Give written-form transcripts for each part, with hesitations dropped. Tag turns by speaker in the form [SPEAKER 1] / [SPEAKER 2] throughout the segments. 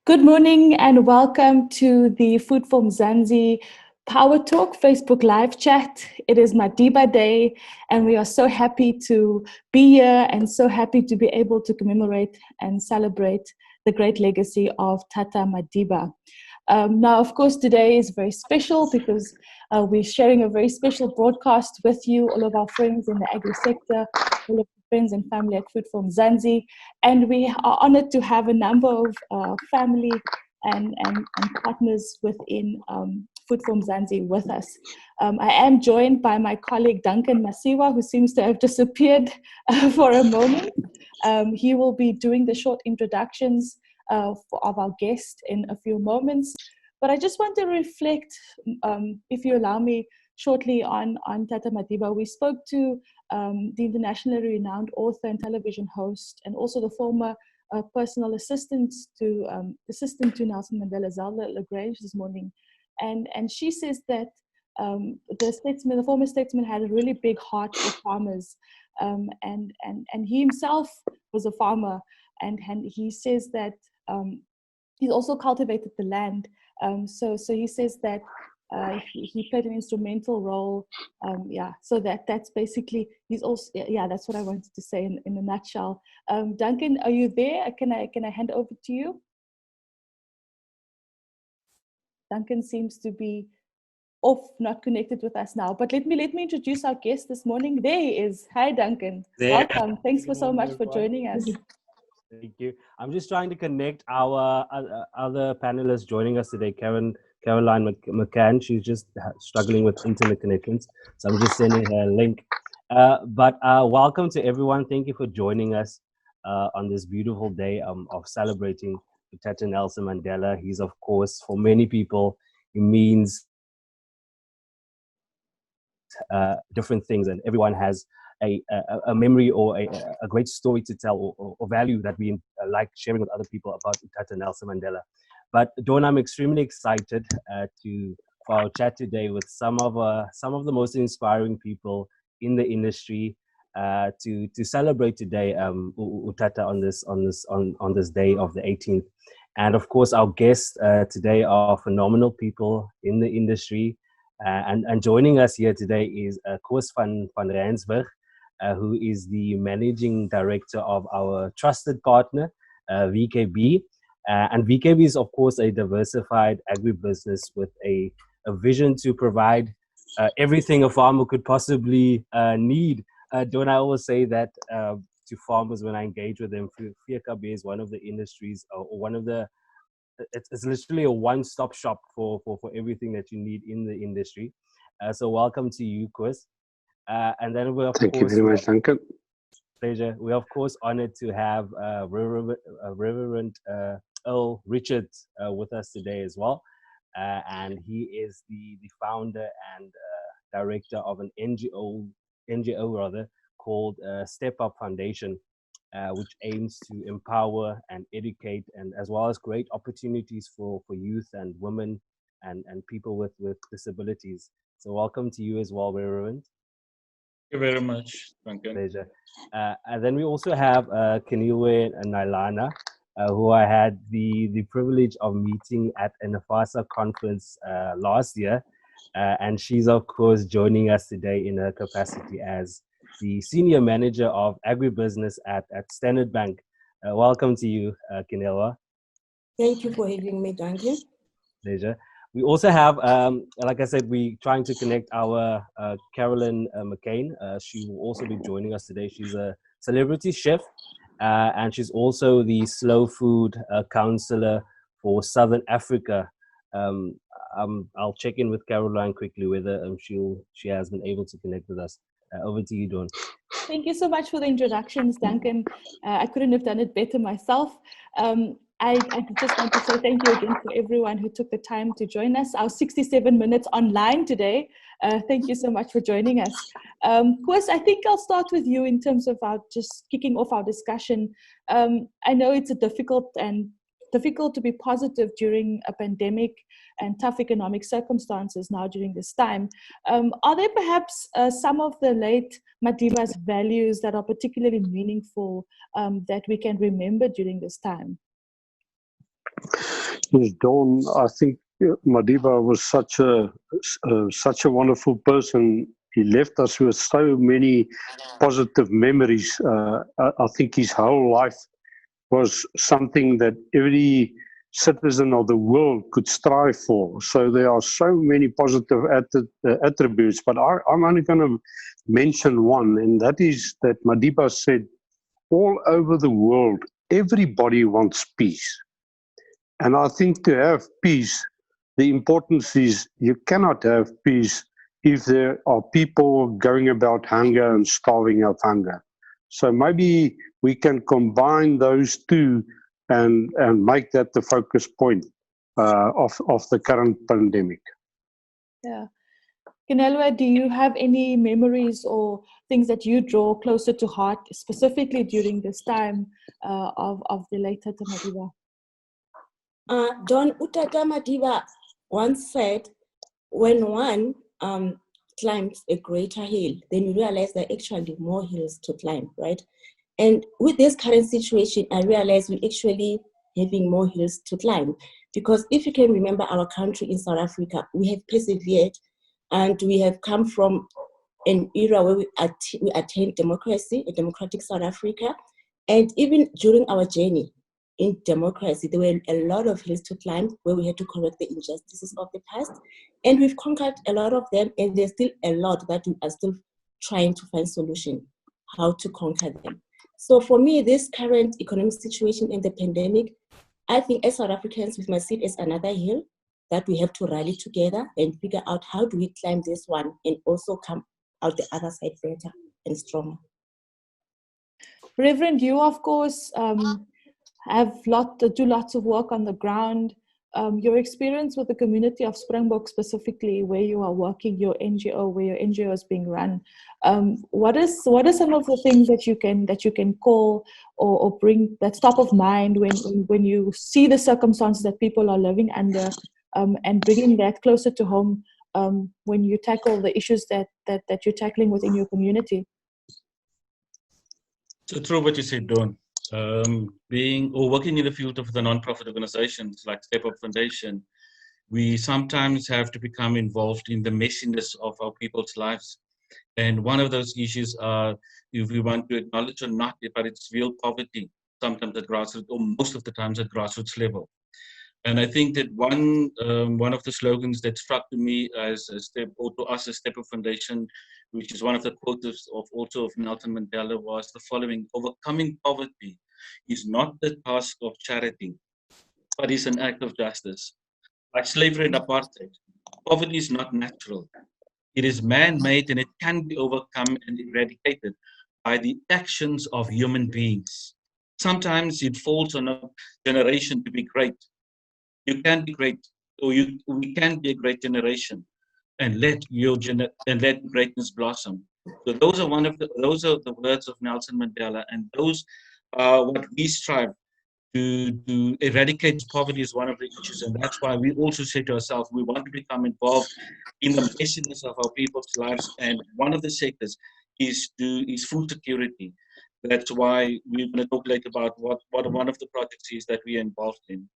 [SPEAKER 1] Good morning and welcome to the Food for Mzansi Power Talk Facebook live chat. It is Madiba Day and we are so happy to be here and so happy to be able to commemorate and celebrate the great legacy of Tata Madiba. Now, of course, today is very special because we're sharing a very special broadcast with you, all of our friends in the agri sector, all of the friends and family at Food for Mzansi. And we are honored to have a number of family and partners within Food for Mzansi with us. I am joined by my colleague Duncan Masiwa, who seems to have disappeared for a moment. He will be doing the short introductions of our guest in a few moments. But I just want to reflect, if you allow me, shortly on Tata Madiba. We spoke to the internationally renowned author and television host, and also the former personal assistant to Nelson Mandela, Zelda Lagrange, this morning. And she says that the former statesman had a really big heart for farmers. And he himself was a farmer. And he says that he's also cultivated the land. So he says that he played an instrumental role. So that's basically, he's also, that's what I wanted to say in a nutshell. Duncan, are you there? Can I hand over to you? Duncan seems to be off, not connected with us now. But let me introduce our guest this morning. There he is. Hi, Duncan. Welcome. Thanks so much for joining us.
[SPEAKER 2] Thank you. I'm just trying to connect our other panelists joining us today. Caroline McCann, she's just struggling with internet connections. So I'm just sending her a link. But welcome to everyone. Thank you for joining us on this beautiful day of celebrating Tata Nelson Mandela. He's, of course, for many people, he means different things, and everyone has a memory or a great story to tell or value that we like sharing with other people about Tata Nelson Mandela. But Dawn, I'm extremely excited for our chat today with some of the most inspiring people in the industry to celebrate today Tata on this day of the 18th. And of course, our guests today are phenomenal people in the industry. And joining us here today is Koos Van Rensburg, who is the managing director of our trusted partner, VKB. And VKB is, of course, a diversified agribusiness with a vision to provide everything a farmer could possibly need. Don't I always say that to farmers when I engage with them? VKB is one of the industries or one of the it's literally a one-stop shop for everything that you need in the industry. So welcome to you, Koos. And then we're, of
[SPEAKER 3] Thank you very much, Duncan.
[SPEAKER 2] Pleasure. We're, of course, honored to have Reverend Earl Richards with us today as well. And he is the founder and director of an NGO called Step Up Foundation, which aims to empower and educate, and as well as create opportunities for youth and women and people with disabilities. So welcome to you as well, Reverend.
[SPEAKER 4] Thank you very much, Duncan.
[SPEAKER 2] Pleasure. And then we also have KENEILWE NAILANA, who I had the privilege of meeting at a NAFASA conference last year. And she's, of course, joining us today in her capacity as the Senior Manager of Agribusiness at Standard Bank. Welcome to you, KENEILWE.
[SPEAKER 5] Thank you for having me, Duncan.
[SPEAKER 2] Pleasure. We also have, like I said, we're trying to connect our Caroline McCain. She will also be joining us today. She's a celebrity chef, and she's also the slow food counselor for Southern Africa. I'll check in with Caroline quickly whether she has been able to connect with us. Over to you, Dawn.
[SPEAKER 1] Thank you so much for the introductions, Duncan. I couldn't have done it better myself. I just want to say thank you again for everyone who took the time to join us. Our 67 minutes online today. Thank you so much for joining us. Koos, I think I'll start with you in terms of just kicking off our discussion. I know it's difficult to be positive during a pandemic and tough economic circumstances now during this time. Are there perhaps some of the late Madiba's values that are particularly meaningful that we can remember during this time?
[SPEAKER 3] Yes, Dawn, I think Madiba was such a wonderful person. He left us with so many positive memories. I think his whole life was something that every citizen of the world could strive for. So there are so many positive attributes, but I'm only going to mention one, and that is that Madiba said, all over the world, everybody wants peace. And I think to have peace, the importance is you cannot have peace if there are people going about hunger and starving of hunger. So maybe we can combine those two and make that the focus point of the current pandemic.
[SPEAKER 1] Yeah. KENEILWE, do you have any memories or things that you draw closer to heart, specifically during this time of the late Tata Madiba?
[SPEAKER 5] Don Utata Madiba once said, when one climbs a greater hill, then you realize there are actually more hills to climb, right? And with this current situation, I realize we're actually having more hills to climb. Because if you can remember our country in South Africa, we have persevered and we have come from an era where we attained democracy, a democratic South Africa. And even during our journey in democracy, there were a lot of hills to climb where we had to correct the injustices of the past. And we've conquered a lot of them, and there's still a lot that we are still trying to find solution, how to conquer them. So for me, this current economic situation and the pandemic, I think as South Africans, we must see it as another hill that we have to rally together and figure out how do we climb this one and also come out the other side better and stronger.
[SPEAKER 1] Reverend, you of course do lots of work on the ground. Your experience with the community of Springbok specifically, where you are working, your NGO, where your NGO is being run, what are some of the things that you can call or bring that's top of mind when you see the circumstances that people are living under, and bringing that closer to home when you tackle the issues that you're tackling within your community?
[SPEAKER 4] So true what you said, Dawn. Working in the field of the non-profit organizations like Step Up Foundation, we sometimes have to become involved in the messiness of our people's lives. And one of those issues are, if we want to acknowledge or not, but it's real poverty, sometimes at grassroots, or most of the times at grassroots level. And I think that one of the slogans that struck to me as a step, or to us as Step Up Foundation, which is one of the quotes of Nelson Mandela, was the following: overcoming poverty is not the task of charity, but is an act of justice. Like slavery and apartheid, poverty is not natural. It is man-made, and it can be overcome and eradicated by the actions of human beings. Sometimes it falls on a generation to be great. You can be great, or we can be a great generation, and let greatness blossom. So those are the words of Nelson Mandela, and those are what we strive to eradicate. Poverty is one of the issues, and that's why we also say to ourselves we want to become involved in the messiness of our people's lives. And one of the sectors is food security. That's why we're going to talk later about what one of the projects is that we are involved in.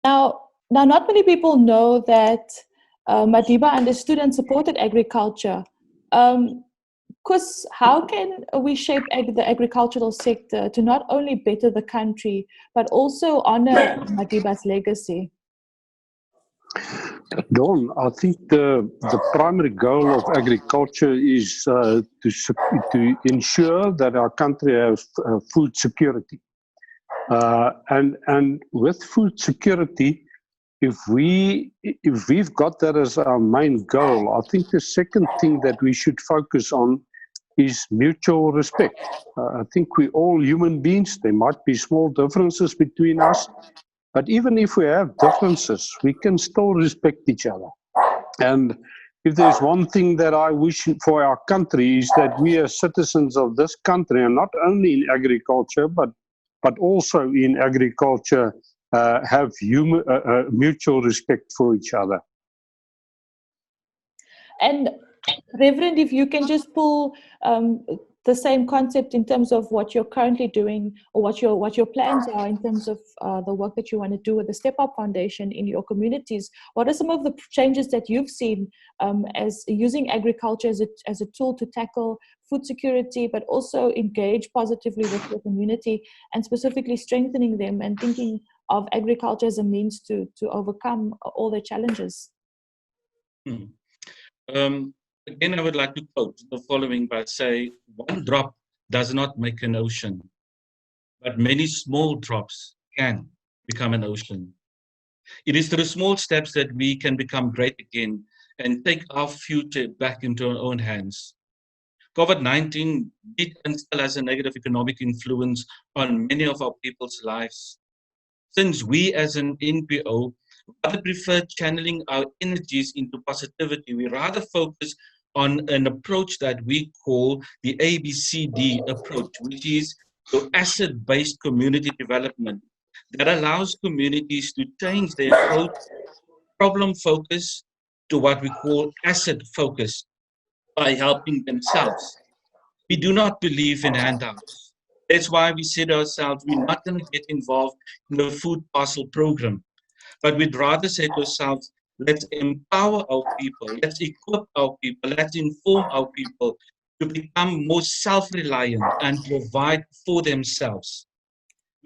[SPEAKER 1] Now, not many people know that Madiba understood and supported agriculture. Koos, how can we shape the agricultural sector to not only better the country, but also honor Madiba's legacy?
[SPEAKER 3] Dawn, I think the primary goal of agriculture is to ensure that our country has food security. And with food security, if we've got that as our main goal, I think the second thing that we should focus on is mutual respect. I think we're all human beings. There might be small differences between us, but even if we have differences, we can still respect each other. And if there's one thing that I wish for our country is that we as citizens of this country, and not only in agriculture, but also in agriculture, have mutual respect for each other.
[SPEAKER 1] And Reverend, if you can just pull the same concept in terms of what you're currently doing, or what your plans are in terms of the work that you want to do with the Step Up Foundation in your communities? What are some of the changes that you've seen as using agriculture as a tool to tackle food security, but also engage positively with your community and specifically strengthening them and thinking of agriculture as a means to overcome all the challenges?
[SPEAKER 4] Again, I would like to quote the following by saying, one drop does not make an ocean, but many small drops can become an ocean. It is through small steps that we can become great again and take our future back into our own hands. COVID-19 did and still has a negative economic influence on many of our people's lives. Since we as an NPO rather prefer channeling our energies into positivity, we rather focus on an approach that we call the ABCD approach, which is the asset-based community development that allows communities to change their approach, problem focus, to what we call asset focus by helping themselves. We do not believe in handouts. That's why we said to ourselves, we're not going to get involved in the food parcel program, but we'd rather say to ourselves, let's empower our people, let's equip our people, let's inform our people to become more self-reliant and provide for themselves.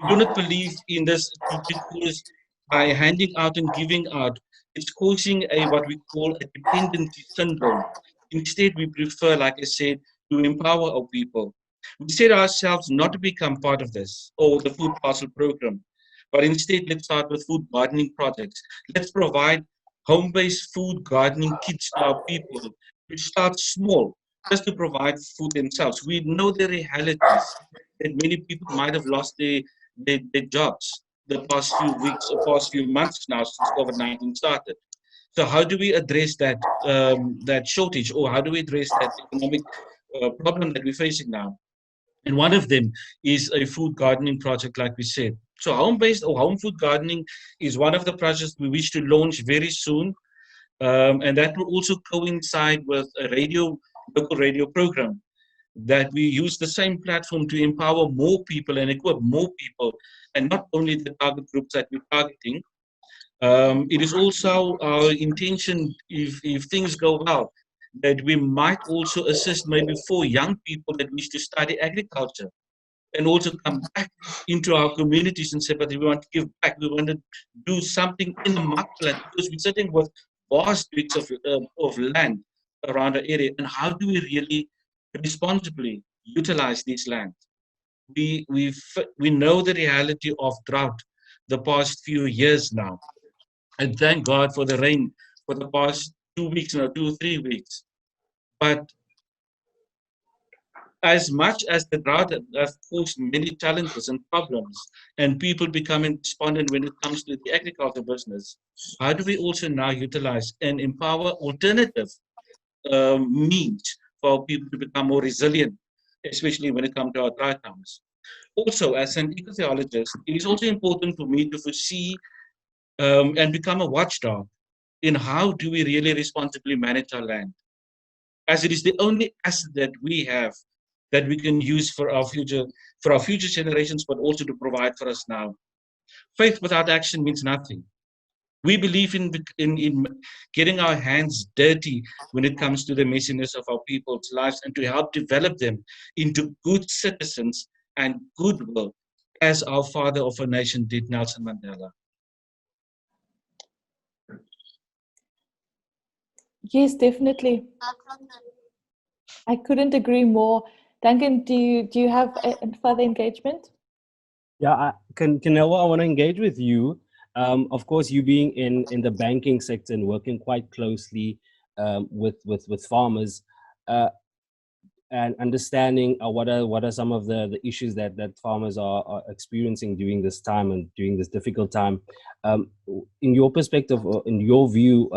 [SPEAKER 4] We do not believe in this because by handing out and giving out, it's causing what we call a dependency syndrome. Instead, we prefer, like I said, to empower our people. We set ourselves not to become part of this or the food parcel program, but instead let's start with food gardening projects. Let's provide home-based food gardening kits to our people to start small, just to provide food themselves. We know the realities that many people might have lost their jobs the past few weeks or past few months now since COVID-19 started. So how do we address that that shortage, or how do we address that economic problem that we're facing now? And one of them is a food gardening project, like we said. So home-based or home food gardening is one of the projects we wish to launch very soon. And that will also coincide with a local radio program that we use the same platform to empower more people and equip more people, and not only the target groups that we're targeting. It is also our intention, if things go well, that we might also assist maybe 4 young people that wish to study agriculture and also come back into our communities and say, but we want to give back, we want to do something in the marketplace, because we're sitting with vast bits of land around the area, and how do we really responsibly utilize this land? We know the reality of drought the past few years now, and thank God for the rain for the past 2 weeks now, 2 or 3 weeks. But as much as the drought has caused many challenges and problems, and people becoming despondent when it comes to the agriculture business, how do we also now utilize and empower alternative means for people to become more resilient, especially when it comes to our dry times? Also, as an ecotherapist, it is also important for me to foresee and become a watchdog in how do we really responsibly manage our land, as it is the only asset that we have that we can use for our future generations, but also to provide for us now. Faith without action means nothing. We believe in getting our hands dirty when it comes to the messiness of our people's lives, and to help develop them into good citizens and goodwill, as our father of a nation did, Nelson Mandela.
[SPEAKER 1] Yes, definitely. I couldn't agree more. Duncan, do you have a further engagement?
[SPEAKER 2] Yeah, KENEILWE, I want to engage with you. Of course, you being in the banking sector and working quite closely with farmers, and understanding what are some of the issues that farmers are experiencing during this time and during this difficult time. In your perspective, or in your view,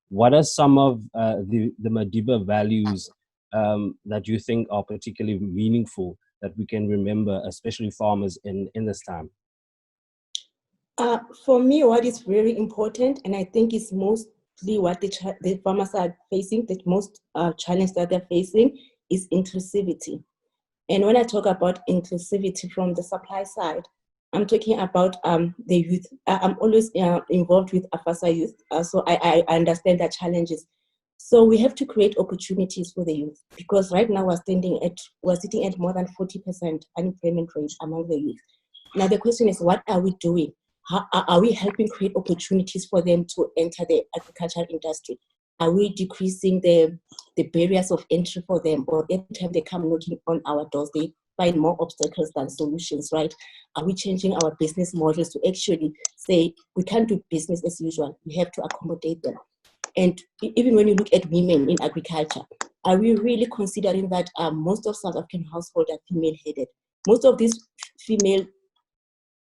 [SPEAKER 2] what are some of the Madiba values that you think are particularly meaningful that we can remember, especially farmers in this time?
[SPEAKER 5] For me, what is very important, and I think is mostly what the farmers are facing, the most challenge that they're facing, is inclusivity. And when I talk about inclusivity from the supply side, I'm talking about the youth. I'm always involved with AFASA youth, so I understand their challenges. So we have to create opportunities for the youth, because right now we're sitting at more than 40% unemployment rate among the youth. Now the question is, what are we doing? How are we helping create opportunities for them to enter the agricultural industry? Are we decreasing the barriers of entry for them, or every time they come knocking on our doors, they find more obstacles than solutions, right? Are we changing our business models to actually say, we can't do business as usual, we have to accommodate them? And even when you look at women in agriculture, are we really considering that most of South African households are female-headed? Most of these female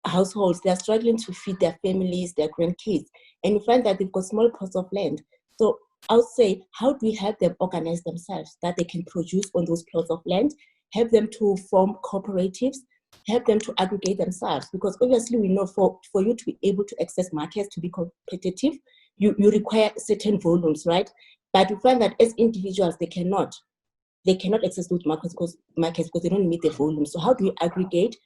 [SPEAKER 5] households, they're struggling to feed their families, their grandkids, and you find that they've got small plots of land. So I would say, how do we help them organize themselves that they can produce on those plots of land, help them to form cooperatives, help them to aggregate themselves? Because obviously we know for you to be able to access markets, to be competitive, you require certain volumes, right? But we find that as individuals, they cannot access those markets because they don't meet the volume. So how do we aggregate,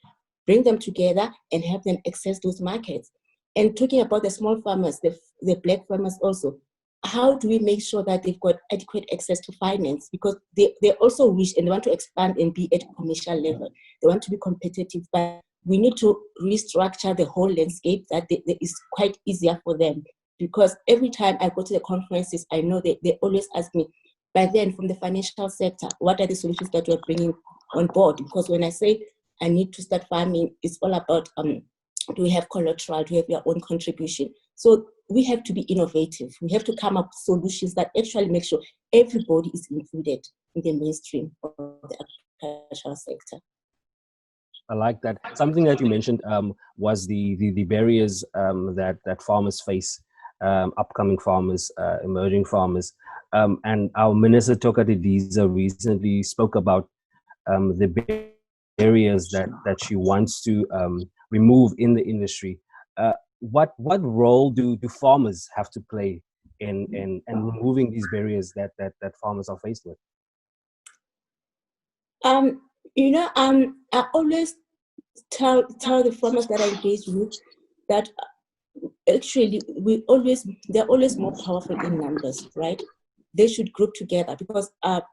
[SPEAKER 5] bring them together, and help them access those markets? And talking about the small farmers, the black farmers also, how do we make sure that they've got adequate access to finance? Because they also wish and they want to expand and be at commercial level. They want to be competitive, but we need to restructure the whole landscape that is quite easier for them. Because every time I go to the conferences, I know they always ask me, but then from the financial sector, what are the solutions that we're bringing on board? Because when I say I need to start farming, it's all about, do we have collateral? Do we have your own contribution? So we have to be innovative. We have to come up with solutions that actually make sure everybody is included in the mainstream of the agricultural sector.
[SPEAKER 2] I like that. Something that you mentioned was the barriers that farmers face, upcoming farmers, emerging farmers. And our Minister Tokadidiza recently spoke about the barriers that she wants to remove in the industry. What role do farmers have to play in removing these barriers that farmers are faced with?
[SPEAKER 5] I always tell the farmers that I engage with that actually they're always more powerful in numbers, right? They should group together, because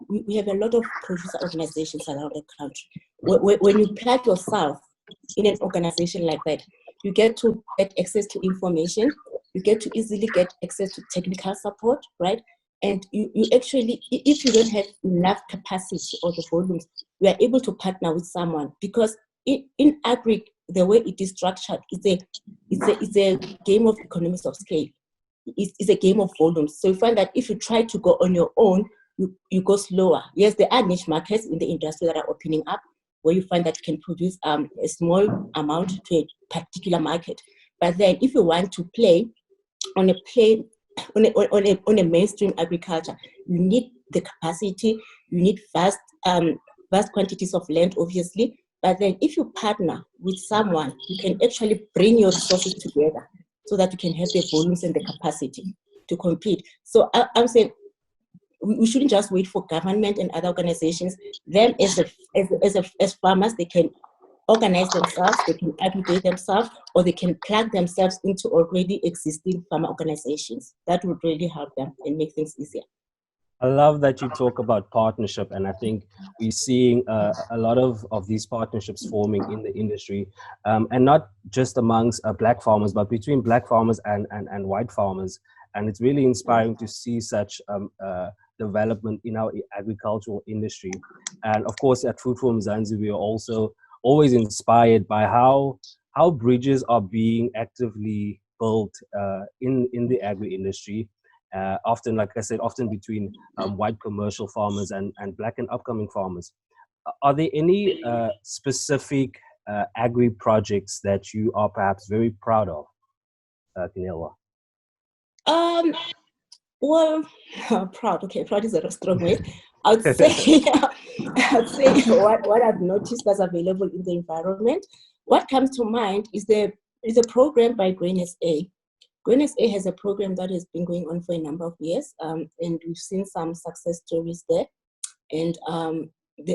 [SPEAKER 5] we have a lot of producer organizations around the country. When you plant yourself in an organization like that, you get to get access to information, you get to easily get access to technical support, right? And you actually, if you don't have enough capacity or the volumes, you are able to partner with someone, because in agri, the way it is structured, it's a game of economies of scale. It's a game of volumes. So you find that if you try to go on your own, you go slower. Yes, there are niche markets in the industry that are opening up, where you find that you can produce a small amount to a particular market. But then if you want to play on a mainstream agriculture, you need the capacity, you need vast quantities of land, obviously. But then if you partner with someone, you can actually bring your resources together so that you can have the volumes and the capacity to compete. So I'm saying we shouldn't just wait for government and other organizations. Them as farmers, they can organize themselves, they can aggregate themselves, or they can plug themselves into already existing farmer organizations. That would really help them and make things easier.
[SPEAKER 2] I love that you talk about partnership, and I think we're seeing a lot of these partnerships forming in the industry, and not just amongst black farmers, but between black farmers and white farmers. And it's really inspiring to see such development in our agricultural industry. And of course, at Food for Mzansi, we are also always inspired by how bridges are being actively built in the agri industry. Often, like I said, often between white commercial farmers and black and upcoming farmers. Are there any specific agri projects that you are perhaps very proud of, KENEILWE?
[SPEAKER 5] Well, proud. Okay, proud is a strong word. I'd say what I've noticed that's available in the environment. What comes to mind is a program by Grain SA. Grain SA has a program that has been going on for a number of years, and we've seen some success stories there. And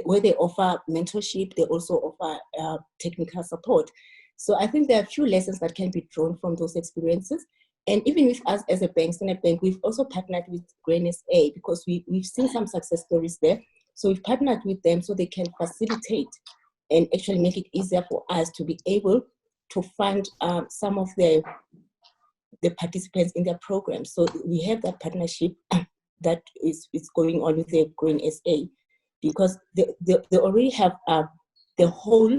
[SPEAKER 5] where they offer mentorship, they also offer technical support. So I think there are a few lessons that can be drawn from those experiences. And even with us as a bank, Standard Bank, we've also partnered with Grain SA because we've seen some success stories there. So we've partnered with them so they can facilitate and actually make it easier for us to be able to fund some of the participants in their programs. So we have that partnership that is going on with the Grain SA because they already have the whole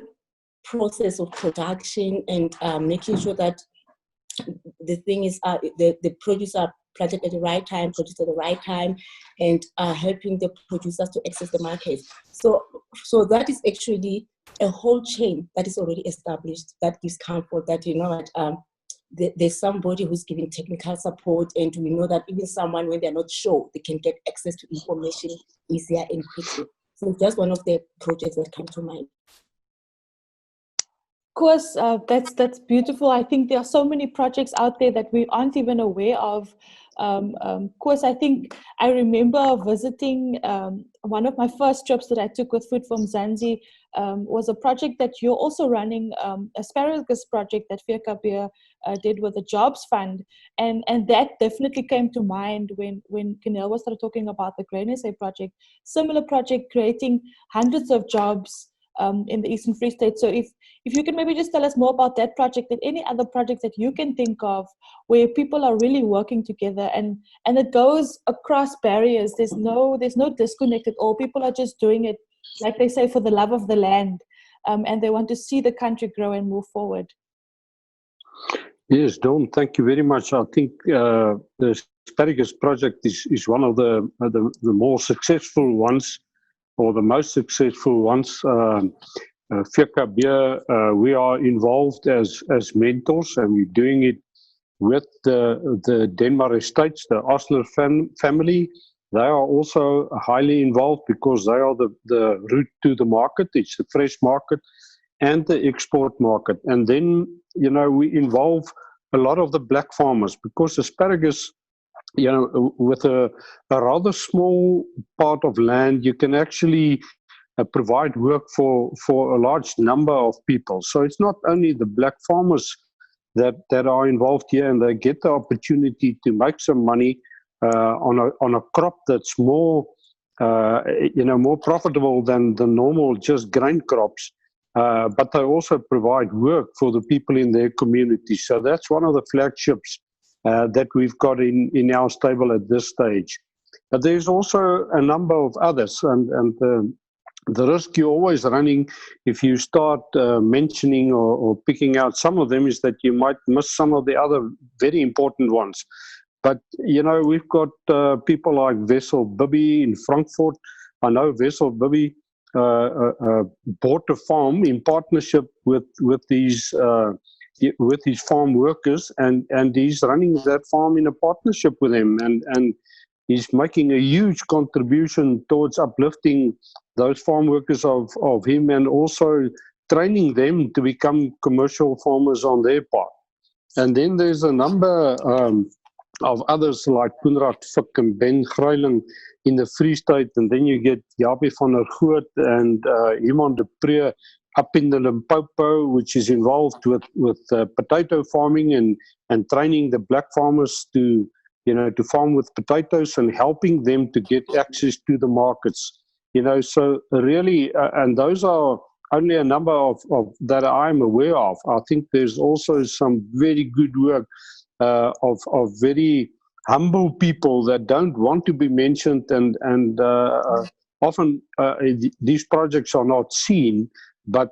[SPEAKER 5] process of production and making sure that the thing is the produce are planted at the right time, produced at the right time, and helping the producers to access the market. So that is actually a whole chain that is already established that gives comfort that, you know, there's somebody who's giving technical support, and we know that even someone, when they're not sure, they can get access to information easier and quickly. So that's one of the projects that come to mind.
[SPEAKER 1] Koos, that's beautiful. I think there are so many projects out there that we aren't even aware of. Koos, I think I remember visiting one of my first trips that I took with Food from Mzansi was a project that you're also running, asparagus project that VKB did with the Jobs Fund, and that definitely came to mind when KENEILWE started talking about the Grain SA project. Similar project creating hundreds of jobs in the Eastern Free State. So if you can maybe just tell us more about that project and any other projects that you can think of where people are really working together and it goes across barriers. There's no disconnect at all. People are just doing it, like they say, for the love of the land, and they want to see the country grow and move forward.
[SPEAKER 3] Yes, Dawn, thank you very much. I think the asparagus project is one of the more successful ones, or the most successful ones. VKB, we are involved as mentors, and we're doing it with the Denmark Estates, the Osler family. They are also highly involved because they are the route to the market. It's the fresh market and the export market. And then, you know, we involve a lot of the black farmers because asparagus, you know, with a rather small part of land, you can actually provide work for a large number of people. So it's not only the black farmers that are involved here, and they get the opportunity to make some money on a crop that's more, you know, more profitable than the normal just grain crops. But they also provide work for the people in their community. So that's one of the flagships that we've got in our stable at this stage. But there's also a number of others, and the risk you're always running if you start mentioning or picking out some of them is that you might miss some of the other very important ones. But, you know, we've got people like Wessel Bibby in Frankfurt. I know Wessel Bibby bought a farm in partnership with these farm workers, and he's running that farm in a partnership with them, and he's making a huge contribution towards uplifting those farm workers of him, and also training them to become commercial farmers on their part. And then there's a number of others like Koenraad Fick and Ben Greiling in the Free State, and then you get Jaapie van der Goot and Iman de Pre up in the Limpopo, which is involved with potato farming and training the black farmers to, you know, to farm with potatoes and helping them to get access to the markets. You know, so really, and those are only a number of that I'm aware of. I think there's also some very good work of very humble people that don't want to be mentioned, and often these projects are not seen, but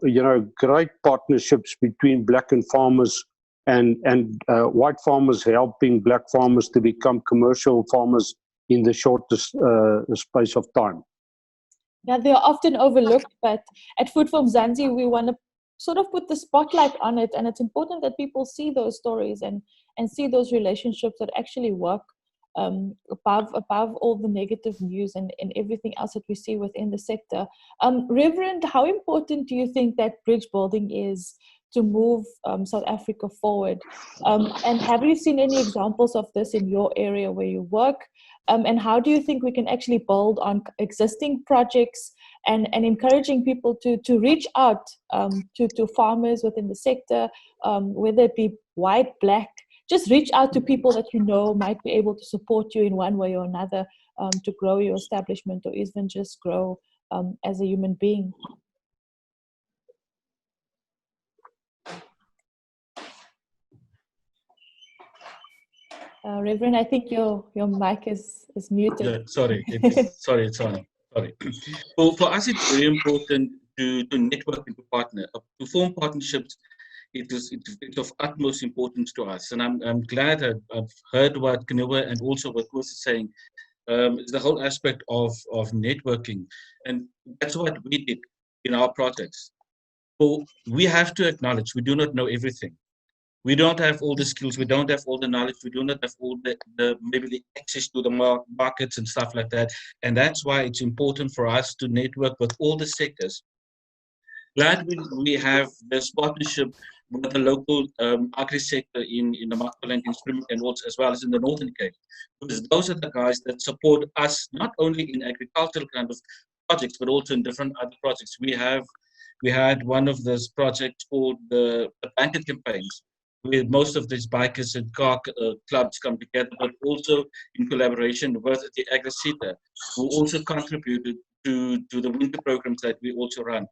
[SPEAKER 3] you know, great partnerships between black and farmers and white farmers helping black farmers to become commercial farmers in the shortest space of time.
[SPEAKER 1] Yeah, they are often overlooked, but at Food from Mzansi, we want to sort of put the spotlight on it, and it's important that people see those stories and see those relationships that actually work above all the negative news and everything else that we see within the sector. Reverend, how important do you think that bridge building is move South Africa forward. And have you seen any examples of this in your area where you work? And how do you think we can actually build on existing projects and encouraging people to reach out to farmers within the sector, whether it be white, black, just reach out to people that you know might be able to support you in one way or another to grow your establishment or even just grow as a human being. Reverend, I think your mic is muted.
[SPEAKER 4] Yeah, sorry, sorry, it's on. Sorry. For us, it's very important to network and to partner, to form partnerships. It's of utmost importance to us, and I'm glad I've heard what KENEILWE and also what Koos is saying. Is the whole aspect of networking, and that's what we did in our projects. So we have to acknowledge we do not know everything. We don't have all the skills. We don't have all the knowledge. We do not have all the maybe the access to the markets and stuff like that. And that's why it's important for us to network with all the sectors. Glad we have this partnership with the local agri sector in the Makaland in Springbok and also as well as in the Northern Cape, because those are the guys that support us not only in agricultural kind of projects but also in different other projects. We had one of those projects called the blanket campaigns, where most of these bikers and car clubs come together, but also in collaboration with the agri sector, who also contributed to the winter programs that we also run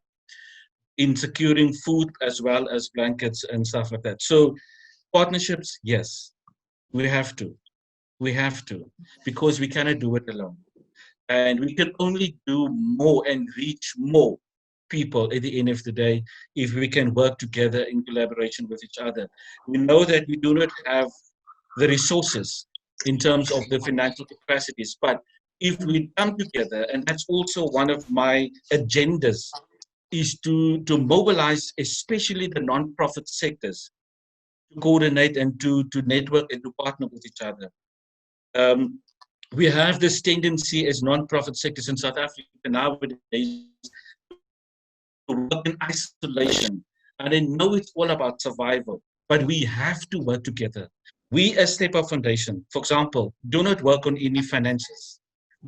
[SPEAKER 4] in securing food as well as blankets and stuff like that. So partnerships, yes, we have to, because we cannot do it alone. And we can only do more and reach more people at the end of the day if we can work together in collaboration with each other. We know that we do not have the resources in terms of the financial capacities, but if we come together, and that's also one of my agendas, is to mobilize especially the non-profit sectors to coordinate and to network and to partner with each other. We have this tendency as non-profit sectors in South Africa nowadays to work in isolation. And I know it's all about survival, but we have to work together. We as Step Up Foundation, for example, do not work on any finances.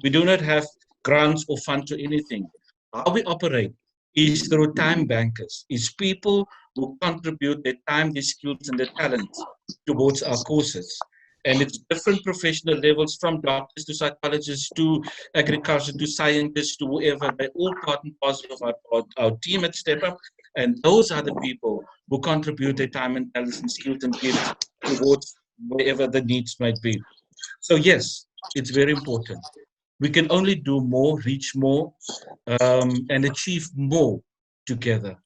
[SPEAKER 4] We do not have grants or funds or anything. How we operate is through time bankers, is people who contribute their time, their skills, and their talents towards our courses. And it's different professional levels, from doctors to psychologists to agriculture to scientists to whoever. They're all part and parcel of our team at Step Up. And those are the people who contribute their time and talents and skills and gifts towards wherever the needs might be. So yes, it's very important. We can only do more, reach more, and achieve more together.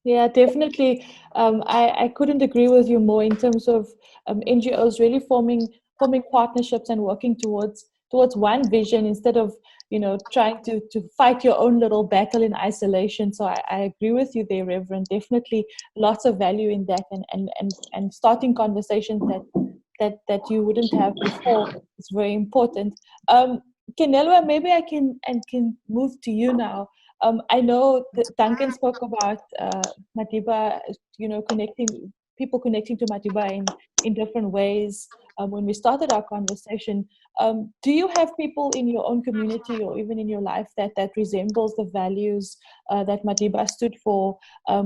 [SPEAKER 1] Yeah, definitely. I couldn't agree with you more in terms of NGOs really forming partnerships and working towards one vision instead of trying to fight your own little battle in isolation. So I agree with you there, Reverend. Definitely lots of value in that, and starting conversations that you wouldn't have before is very important. KENEILWE, maybe I can move to you now. I know that Duncan spoke about Madiba, connecting to Madiba in different ways. When we started our conversation, do you have people in your own community or even in your life that resembles the values that Madiba stood for?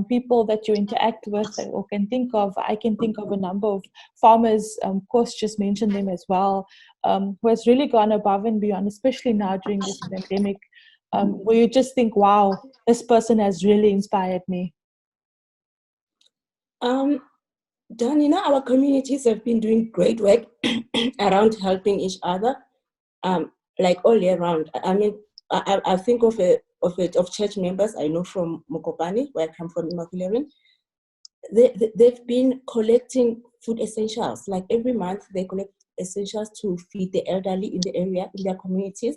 [SPEAKER 1] People that you interact with or can think of? I can think of a number of farmers. Koos just mentioned them as well, who has really gone above and beyond, especially now during this pandemic. Where you just think, wow, this person has really inspired me?
[SPEAKER 5] Don, our communities have been doing great work around helping each other, like all year round. I mean, I think of church members I know from Mokopane, where I come from, in they've been collecting food essentials. Like every month, they collect essentials to feed the elderly in the area, in their communities.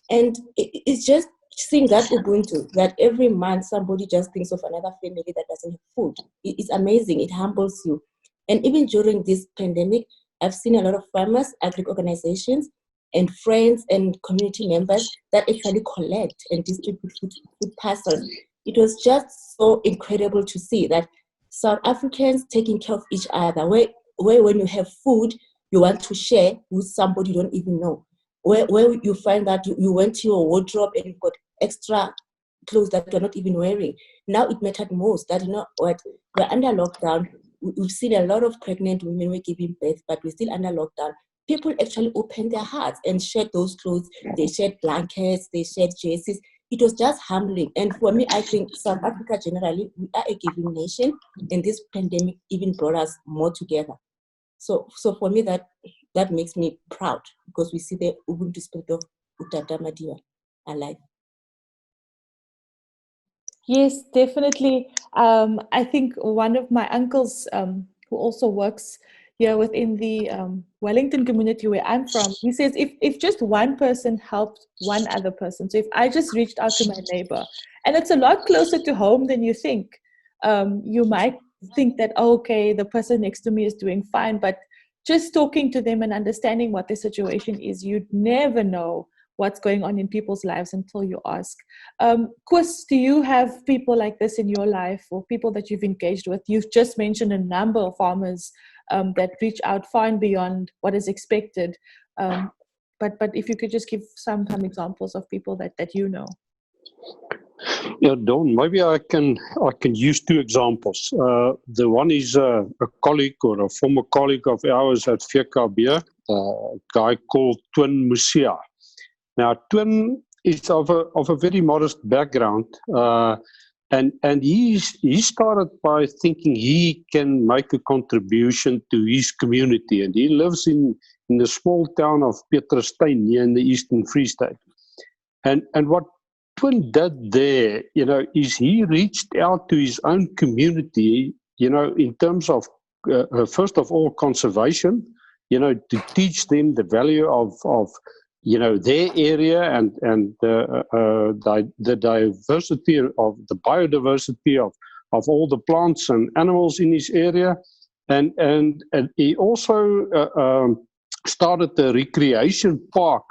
[SPEAKER 5] And it's just seeing that Ubuntu, that every month somebody just thinks of another family that doesn't have food. It's amazing. It humbles you. And even during this pandemic, I've seen a lot of farmers, agri organizations, and friends and community members that actually collect and distribute food parcels. It was just so incredible to see that South Africans taking care of each other, where when you have food, you want to share with somebody you don't even know. Where you find that you went to your wardrobe and you've got extra clothes that you're not even wearing. Now it mattered most that, you know what, we're under lockdown. We've seen a lot of pregnant women were giving birth, but we're still under lockdown. People actually opened their hearts and shared those clothes. They shared blankets, they shared jerseys. It was just humbling. And for me, I think South Africa generally, we are a giving nation, and this pandemic even brought us more together. So for me, that makes me proud, because we see the Ubuntu spirit of Utata Madiba alive.
[SPEAKER 1] Yes, definitely. I think one of my uncles, who also works here within the Wellington community where I'm from, he says if just one person helped one other person, so if I just reached out to my neighbor, and it's a lot closer to home than you think, you might think that, oh, okay, the person next to me is doing fine, but just talking to them and understanding what their situation is, you'd never know what's going on in people's lives until you ask. Koos, do you have people like this in your life, or people that you've engaged with? You've just mentioned a number of farmers that reach out far and beyond what is expected. But if you could just give some examples of people that you know.
[SPEAKER 3] Yeah, Dawn, maybe I can use two examples. The one is a colleague or a former colleague of ours at VKB, a guy called Twin Masiwa. Now, Twin is of a very modest background, and he started by thinking he can make a contribution to his community, and he lives in the small town of Pieterstein here in the Eastern Free State. And what Twin did there, is he reached out to his own community, in terms of first of all conservation, to teach them the value of their area and the diversity of the biodiversity of all the plants and animals in his area, and he also started a recreation park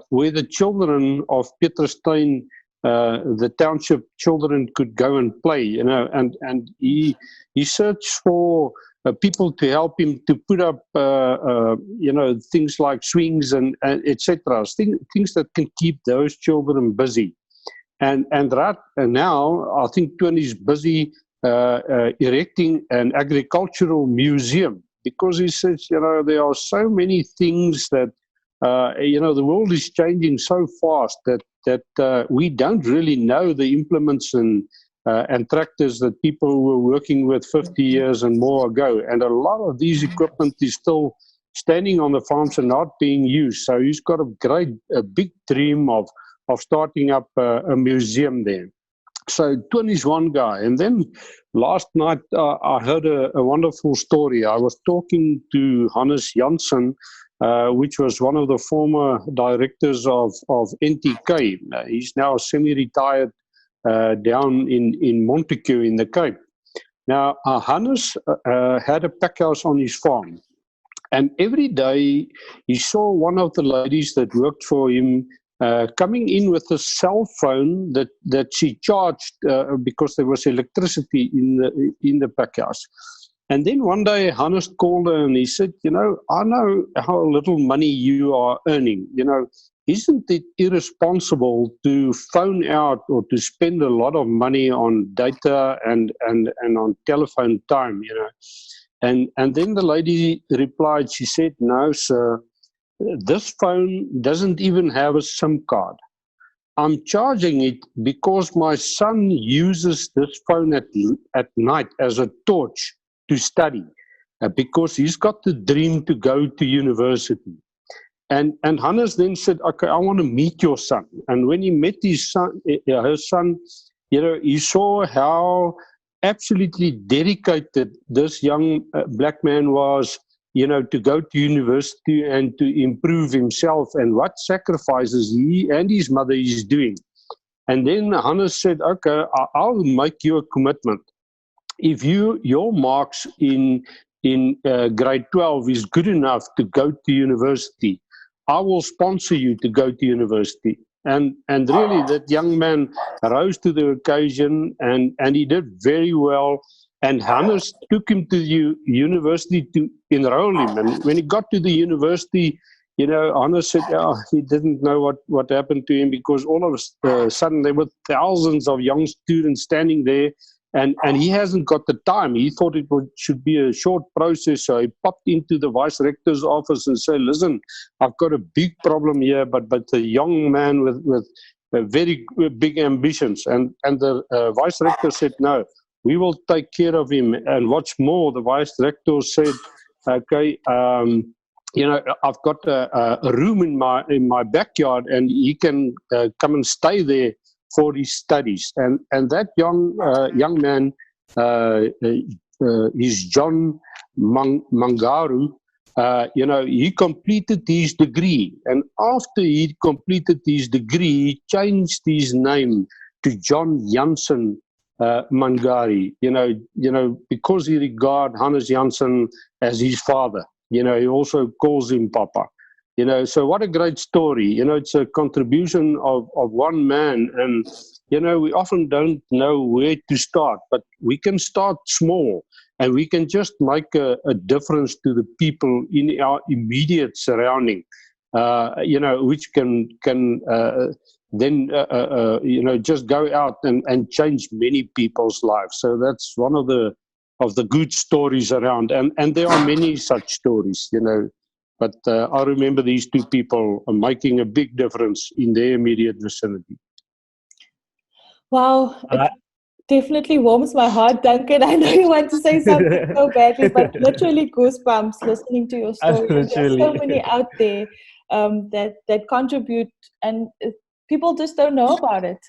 [SPEAKER 3] where the children of Pieterstein, the township children, could go and play, and he searched for people to help him to put up, things like swings and etc. Things that can keep those children busy. And right now, I think Twin is busy erecting an agricultural museum, because he says, there are so many things that, the world is changing so fast that we don't really know the implements and tractors that people were working with 50 years and more ago. And a lot of these equipment is still standing on the farms and not being used. So he's got a big dream of starting up a museum there. So Twin is one guy. And then last night I heard a wonderful story. I was talking to Koos Janse, which was one of the former directors of NTK. He's now semi-retired down in Montague in the Cape. Now, Hannes had a packhouse on his farm, and every day he saw one of the ladies that worked for him coming in with a cell phone that she charged because there was electricity in the packhouse. And then one day Hannes called her and he said, I know how little money you are earning. Isn't it irresponsible to phone out or to spend a lot of money on data and on telephone time, And then the lady replied, she said, no, sir, this phone doesn't even have a SIM card. I'm charging it because my son uses this phone at night as a torch to study, because he's got the dream to go to university. And Hannes then said, okay, I want to meet your son. And when he met her son, he saw how absolutely dedicated this young black man was, to go to university and to improve himself, and what sacrifices he and his mother is doing. And then Hannes said, okay, I'll make you a commitment. If your marks in grade 12 is good enough to go to university, I will sponsor you to go to university. And really, that young man rose to the occasion, and he did very well. And Hannes took him to the university to enroll him. And when he got to the university, you know, Hannes said he didn't know what happened to him, because all of a sudden there were thousands of young students standing there, and he hasn't got the time. He thought should be a short process, so he popped into the vice rector's office and said, "Listen, I've got a big problem here, but a young man with very big ambitions." And the vice rector said, "No, we will take care of him." And what's more, the vice rector said, "Okay, you know, I've got a room in my backyard, and he can come and stay there for his studies." And that young man is John Mangaru. You know, he completed his degree, and after he completed his degree, he changed his name to John Janse Mangari. You know, because he regards Hannes Jansen as his father. You know, he also calls him Papa. You know, so what a great story. You know, it's a contribution of one man. And, you know, we often don't know where to start, but we can start small, and we can just make a difference to the people in our immediate surrounding, you know, which can then, you know, just go out and change many people's lives. So that's one of the good stories around. And there are many such stories, you know. But I remember these two people are making a big difference in their immediate vicinity.
[SPEAKER 1] Wow, it definitely warms my heart, Duncan. I know you want to say something so badly, but literally goosebumps listening to your story. There's so many out there that contribute, and people just don't know about it.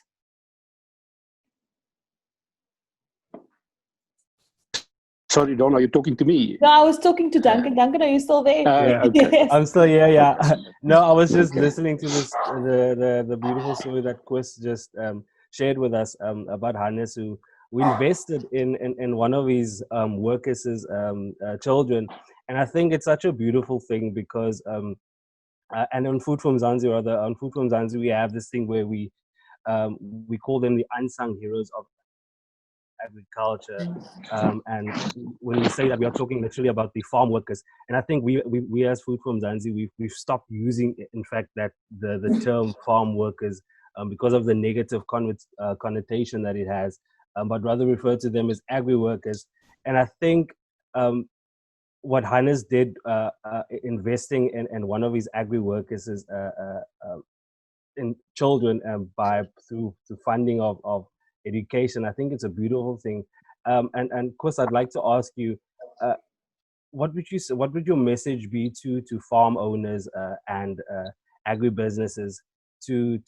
[SPEAKER 3] Sorry, Don, are you talking to me?
[SPEAKER 1] No, I was talking to Duncan. Duncan, are you still there?
[SPEAKER 2] Yeah, okay.
[SPEAKER 1] Yes.
[SPEAKER 2] I'm still here. Yeah. No, I was just listening to this the beautiful story that Koos just shared with us about Hannes, who invested in one of his workers' children, and I think it's such a beautiful thing because and on Food from Mzansi, on Food from Mzansi, we have this thing where we call them the unsung heroes of agriculture, and when we say that, we are talking literally about the farm workers. And I think we as Food from Mzansi, we've stopped using, in fact, that the term farm workers because of the negative connotation that it has, but rather refer to them as agri workers. And I think what Hannes did, investing in one of his agri workers is in children through funding of education. I think it's a beautiful thing. And Koos, I'd like to ask you, what would your message be to farm owners and agribusinesses to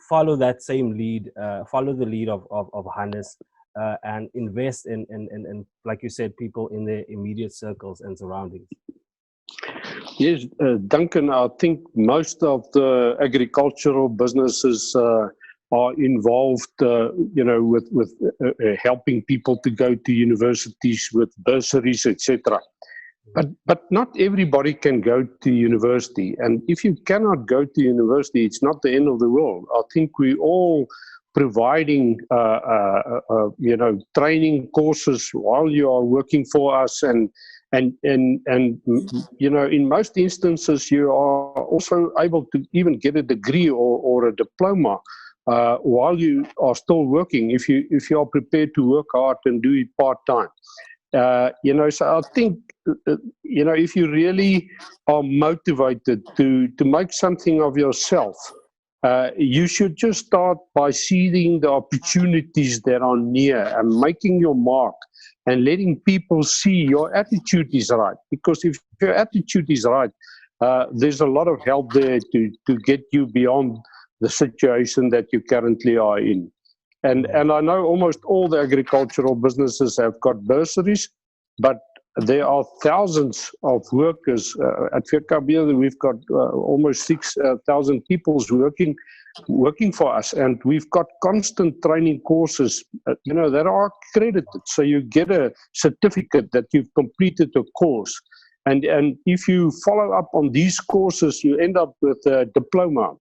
[SPEAKER 2] follow that same lead, follow the lead of Hannes, and invest in, like you said, people in their immediate circles and surroundings?
[SPEAKER 3] Yes, Duncan, I think most of the agricultural businesses are involved, you know, with helping people to go to universities with bursaries, etc. But not everybody can go to university. And if you cannot go to university, it's not the end of the world. I think we all providing, you know, training courses while you are working for us, and you know, in most instances, you are also able to even get a degree or a diploma while you are still working, if you are prepared to work hard and do it part-time. You know, so I think, you know, if you really are motivated to make something of yourself, you should just start by seizing the opportunities that are near and making your mark and letting people see your attitude is right. Because if your attitude is right, there's a lot of help there to get you beyond the situation that you currently are in. And I know almost all the agricultural businesses have got bursaries, but there are thousands of workers. At VKB, we've got almost 6,000 people working for us, and we've got constant training courses, you know, that are accredited. So you get a certificate that you've completed a course. And if you follow up on these courses, you end up with a diploma.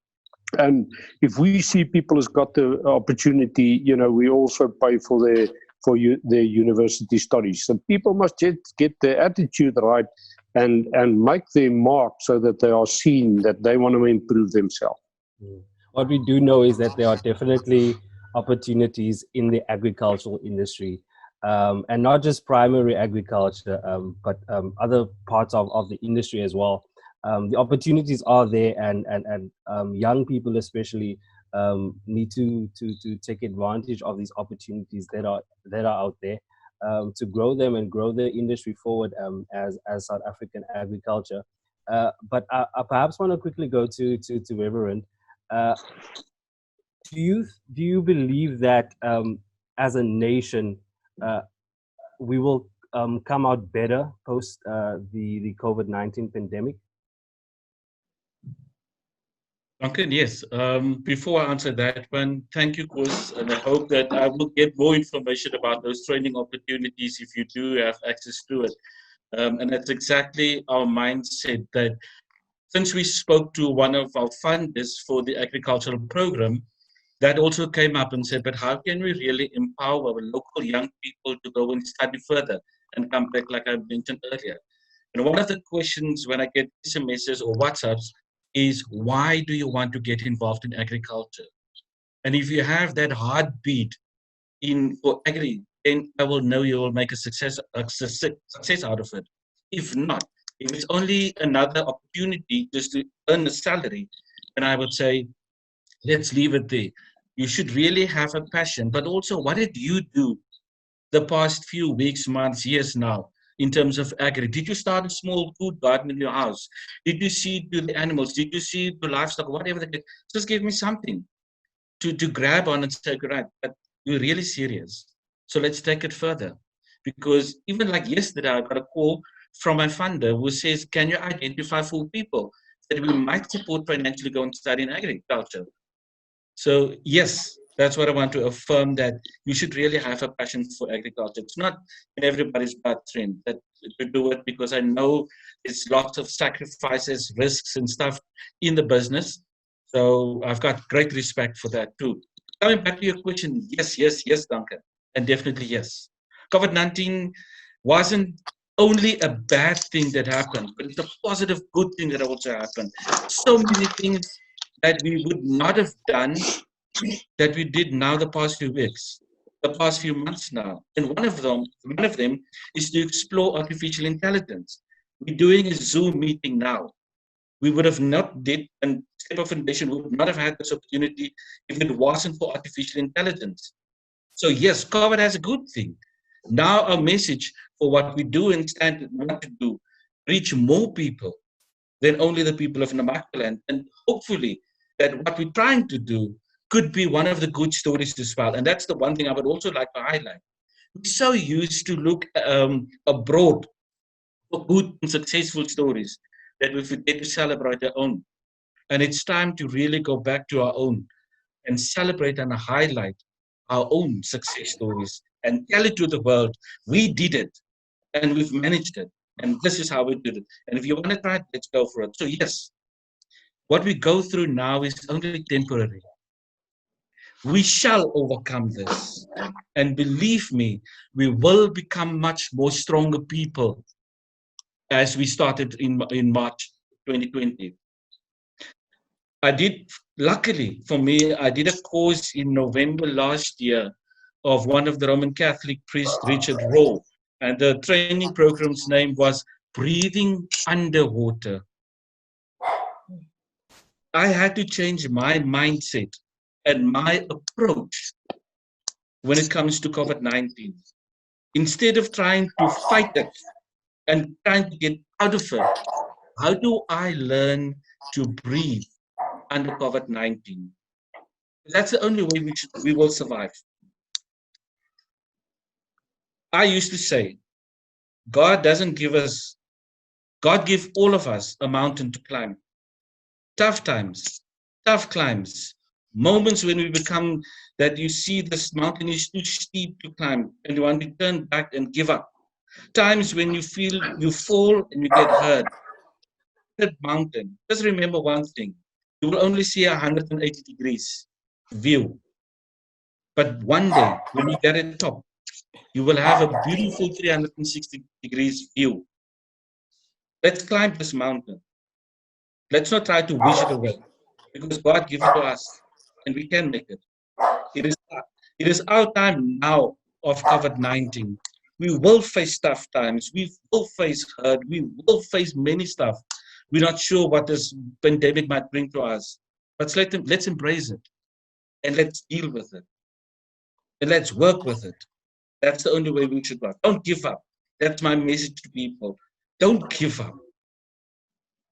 [SPEAKER 3] And if we see people has got the opportunity, you know, we also pay for their for their university studies. So people must just get their attitude right and make their mark so that they are seen that they want to improve themselves.
[SPEAKER 2] What we do know is that there are definitely opportunities in the agricultural industry, and not just primary agriculture, but other parts of the industry as well. The opportunities are there, and young people especially need to take advantage of these opportunities that are out there, to grow them and grow the industry forward as South African agriculture. But I perhaps want to quickly go to Reverend. Do you believe that as a nation we will come out better post the COVID-19 pandemic?
[SPEAKER 4] Duncan, yes. Before I answer that one, thank you, Koos, and I hope that I will get more information about those training opportunities if you do have access to it. And that's exactly our mindset, that since we spoke to one of our funders for the agricultural program, that also came up and said, but how can we really empower our local young people to go and study further and come back, like I mentioned earlier? And one of the questions when I get SMSs or WhatsApps is, why do you want to get involved in agriculture? And if you have that heartbeat for agri, then I will know you will make a success out of it. If not, if it's only another opportunity just to earn a salary, then I would say, let's leave it there. You should really have a passion, but also, what did you do the past few weeks, months, years now in terms of agri? Did you start a small food garden in your house? Did you seed to the animals? Did you seed to livestock? Whatever they did, just give me something to grab on and say, right, but you're really serious. So let's take it further. Because even like yesterday, I got a call from my funder who says, can you identify 4 people that we might support financially go and study in agriculture? So yes, that's what I want to affirm, that you should really have a passion for agriculture. It's not in everybody's bloodstream that to do it, because I know there's lots of sacrifices, risks and stuff in the business. So I've got great respect for that too. Coming back to your question, yes, Duncan, and definitely yes. COVID-19 wasn't only a bad thing that happened, but it's a positive, good thing that also happened. So many things that we would not have done that we did now the past few weeks, the past few months now. And one of them is to explore artificial intelligence. We're doing a Zoom meeting now. We would have not did, and Step Up Foundation would not have had this opportunity if it wasn't for artificial intelligence. So yes, COVID has a good thing. Now our message for what we do and want to do, reach more people than only the people of Namaqualand, and hopefully that what we're trying to do could be one of the good stories as well. And that's the one thing I would also like to highlight. We're so used to look abroad for good and successful stories that we forget to celebrate our own. And it's time to really go back to our own and celebrate and highlight our own success stories and tell it to the world. We did it and we've managed it. And this is how we did it. And if you want to try it, let's go for it. So yes, what we go through now is only temporary. We shall overcome this. And believe me, we will become much more stronger people as we started in March 2020. Luckily for me, I did a course in November last year of one of the Roman Catholic priests, Richard Rowe. And the training program's name was Breathing Underwater. I had to change my mindset and my approach when it comes to COVID-19. Instead of trying to fight it and trying to get out of it, how do I learn to breathe under COVID-19? That's the only way we will survive. I used to say, God give all of us a mountain to climb. Tough times, tough climbs, moments when we become that you see this mountain is too steep to climb and you want to turn back and give up. Times when you feel you fall and you get hurt. That mountain, just remember one thing, you will only see 180 degrees view. But one day, when you get at the top, you will have a beautiful 360 degrees view. Let's climb this mountain. Let's not try to wish it away, because God gives it to us and we can make it. It is our time now of COVID-19. We will face tough times. We will face hurt. We will face many stuff. We're not sure what this pandemic might bring to us. But let's embrace it and let's deal with it. And let's work with it. That's the only way we should work. Don't give up. That's my message to people. Don't give up.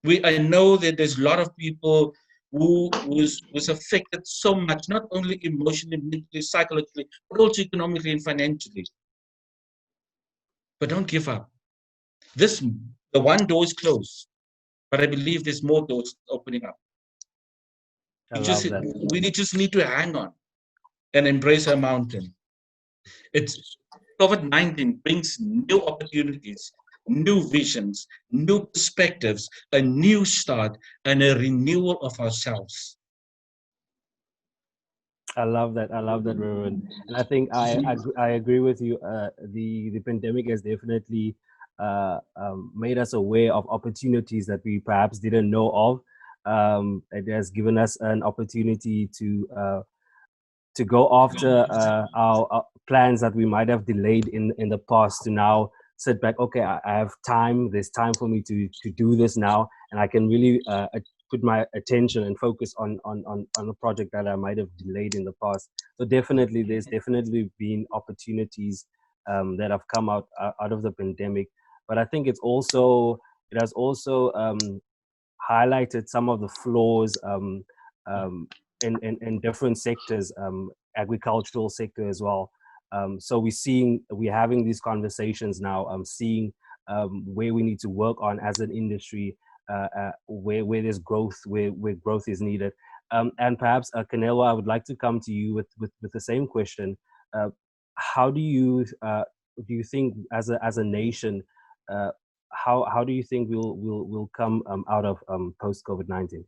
[SPEAKER 4] I know that there's a lot of people who was affected so much, not only emotionally, mentally, psychologically, but also economically and financially. But don't give up. The one door is closed, but I believe there's more doors opening up. We just need to hang on and embrace our mountain. COVID-19 brings new opportunities, new visions, new perspectives, a new start, and a renewal of ourselves.
[SPEAKER 2] I love that, Reverend. And I think I agree with you. The pandemic has definitely made us aware of opportunities that we perhaps didn't know of. It has given us an opportunity to go after our plans that we might have delayed in the past, to now sit back. Okay, I have time. There's time for me to do this now, and I can really put my attention and focus on a project that I might have delayed in the past. So there's definitely been opportunities that have come out of the pandemic. But I think it has also highlighted some of the flaws in different sectors, agricultural sector as well. So we're having these conversations now, seeing where we need to work on as an industry, where there's growth, where growth is needed. And perhaps, KENEILWE, I would like to come to you with the same question. How do you think as a nation, how do you think we'll come out of post COVID-19?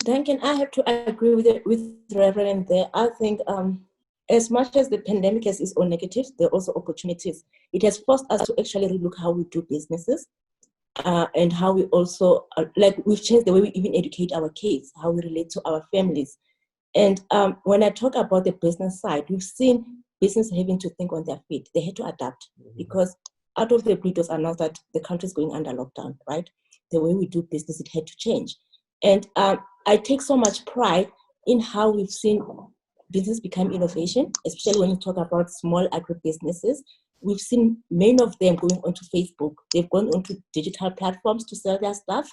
[SPEAKER 5] Duncan, I have to agree with Reverend there. I think as much as the pandemic has its own negatives, there are also opportunities. It has forced us to actually relook how we do businesses, and how we also, we've changed the way we even educate our kids, how we relate to our families. And when I talk about the business side, we've seen business having to think on their feet. They had to adapt, because out of the blue it was announced that the country is going under lockdown, right? The way we do business, it had to change. And I take so much pride in how we've seen business become innovation, especially when you talk about small agribusinesses. We've seen many of them going onto Facebook. They've gone onto digital platforms to sell their stuff.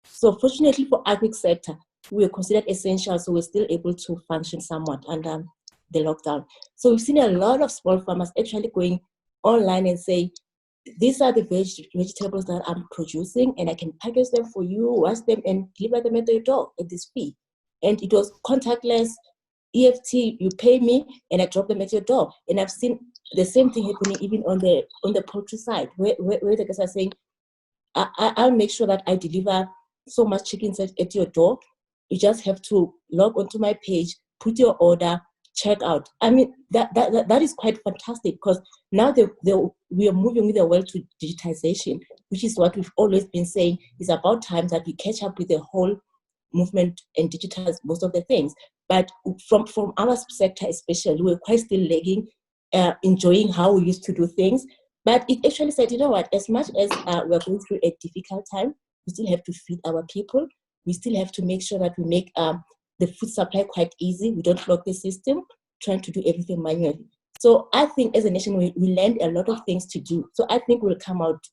[SPEAKER 5] So fortunately for agri sector, we are considered essential, so we're still able to function somewhat under the lockdown. So we've seen a lot of small farmers actually going online and say, these are the vegetables that I'm producing, and I can package them for you, wash them, and deliver them at your door at this fee. And it was contactless, EFT, you pay me, and I drop them at your door. And I've seen the same thing happening even on the poultry side, where the guys are saying, I'll make sure that I deliver so much chickens at your door. You just have to log onto my page, put your order, check out. I mean, that is quite fantastic, because now we are moving with the world to digitization, which is what we've always been saying. It's about time that we catch up with the whole movement and digitize most of the things. But from our sector especially, we're quite still lagging, enjoying how we used to do things. But it actually said, you know what, as much as we're going through a difficult time, we still have to feed our people. We still have to make sure that we make the food supply quite easy. We don't block the system, trying to do everything manually. So I think as a nation, we learned a lot of things to do. So I think we'll come out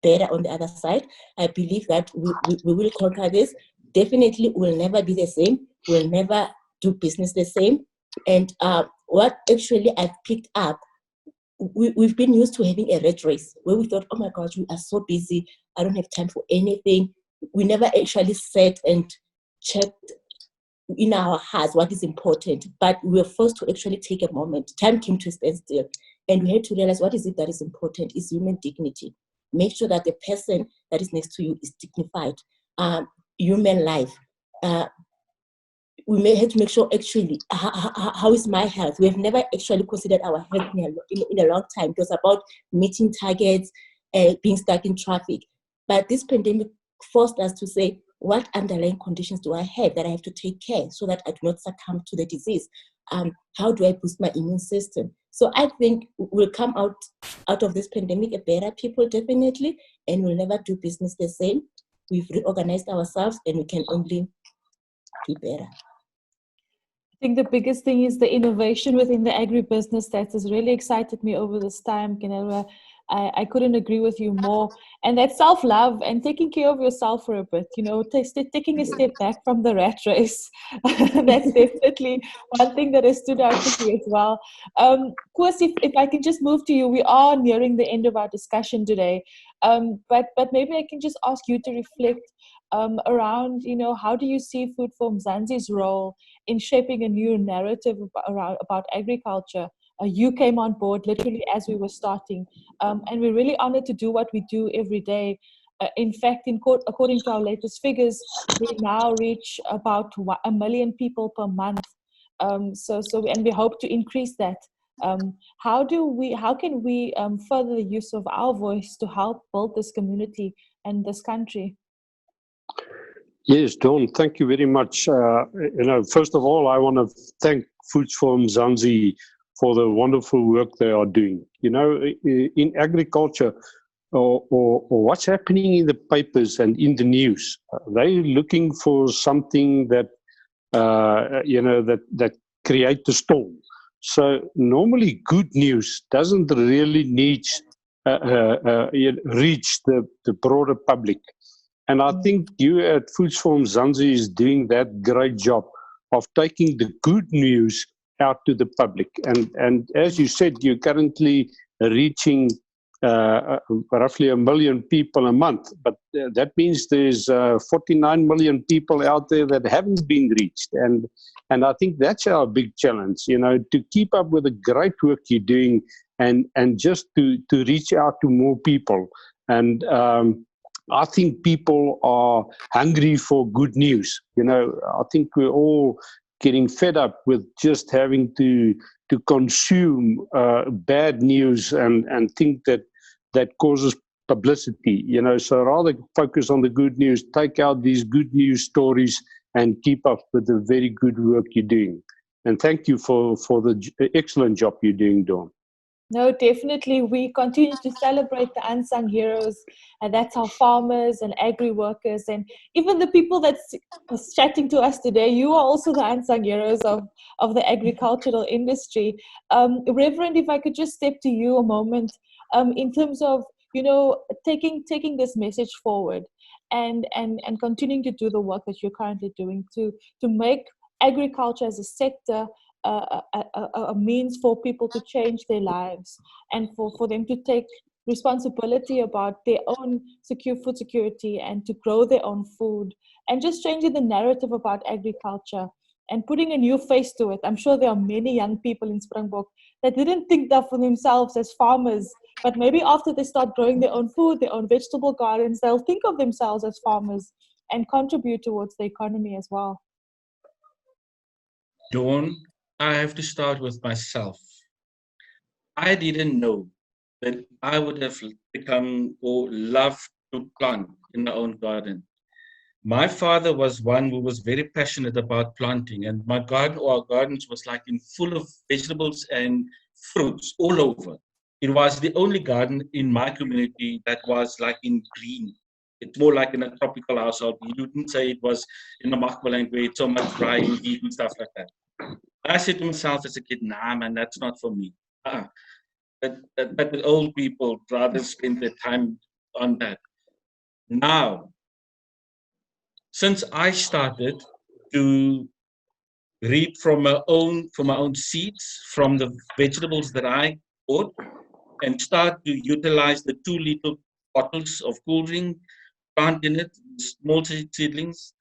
[SPEAKER 5] better on the other side. I believe that we will conquer this. Definitely we'll never be the same. We'll never do business the same. And what actually I've picked up, we've been used to having a rat race where we thought, oh my gosh, we are so busy. I don't have time for anything. We never actually sat and checked in our hearts what is important, but we were forced to actually take a moment. Time came to stand still, and we had to realize what is it that is important is human dignity. Make sure that the person that is next to you is dignified. Human life. we may have to make sure actually how is my health. We have never actually considered our health in a long time. It was about meeting targets, being stuck in traffic. But this pandemic forced us to say, what underlying conditions do I have that I have to take care so that I do not succumb to the disease? How do I boost my immune system? So I think we'll come out of this pandemic a better people, definitely, and we'll never do business the same. We've reorganized ourselves and we can only do better.
[SPEAKER 1] I think the biggest thing is the innovation within the agribusiness that has really excited me over this time, KENEILWE. I couldn't agree with you more. And that self-love and taking care of yourself for a bit, you know, taking a step back from the rat race. That's definitely one thing that has stood out to me as well. Koos, if I can just move to you, we are nearing the end of our discussion today. But maybe I can just ask you to reflect around, you know, how do you see Food for Mzansi's role in shaping a new narrative about agriculture? You came on board literally as we were starting, and we're really honored to do what we do every day. In fact, according to our latest figures, we now reach about 1 million people per month. And we hope to increase that. How can we further the use of our voice to help build this community and this country?
[SPEAKER 3] Yes, Dawn, thank you very much. First of all, I want to thank Foods for Mzansi for the wonderful work they are doing. You know, in agriculture, or what's happening in the papers and in the news, they're looking for something that, that create a storm. So normally good news doesn't really reach the broader public. And I think you at Foods for Mzansi is doing that great job of taking the good news out to the public. And as you said, you're currently reaching roughly 1 million people a month. But that means there's 49 million people out there that haven't been reached. And I think that's our big challenge, you know, to keep up with the great work you're doing and just to reach out to more people. And I think people are hungry for good news. You know, I think we're all getting fed up with just having to consume bad news and think that causes publicity. You know, so rather focus on the good news, take out these good news stories and keep up with the very good work you're doing. And thank you for the excellent job you're doing, Dawn.
[SPEAKER 1] No, definitely. We continue to celebrate the unsung heroes, and that's our farmers and agri-workers, and even the people that's chatting to us today. You are also the unsung heroes of the agricultural industry. Reverend, if I could just step to you a moment, in terms of, you know, taking this message forward and continuing to do the work that you're currently doing to make agriculture as a sector a means for people to change their lives and for them to take responsibility about their own food security and to grow their own food, and just changing the narrative about agriculture and putting a new face to it. I'm sure there are many young people in Springbok that didn't think that for themselves as farmers, but maybe after they start growing their own food, their own vegetable gardens, they'll think of themselves as farmers and contribute towards the economy as well.
[SPEAKER 4] Dawn, I have to start with myself. I didn't know that I would have become or loved to plant in my own garden. My father was one who was very passionate about planting, and my garden or our gardens was like in full of vegetables and fruits all over. It was the only garden in my community that was like in green. It's more like in a tropical household. You wouldn't say it was in a Makbaland where it's so much dry and heat and stuff like that. I said to myself as a kid, nah, man, that's not for me. But the old people rather spend their time on that. Now, since I started to reap from my own seeds, from the vegetables that I bought, and start to utilize the 2 little bottles of cool drink, plant in it, small seedlings,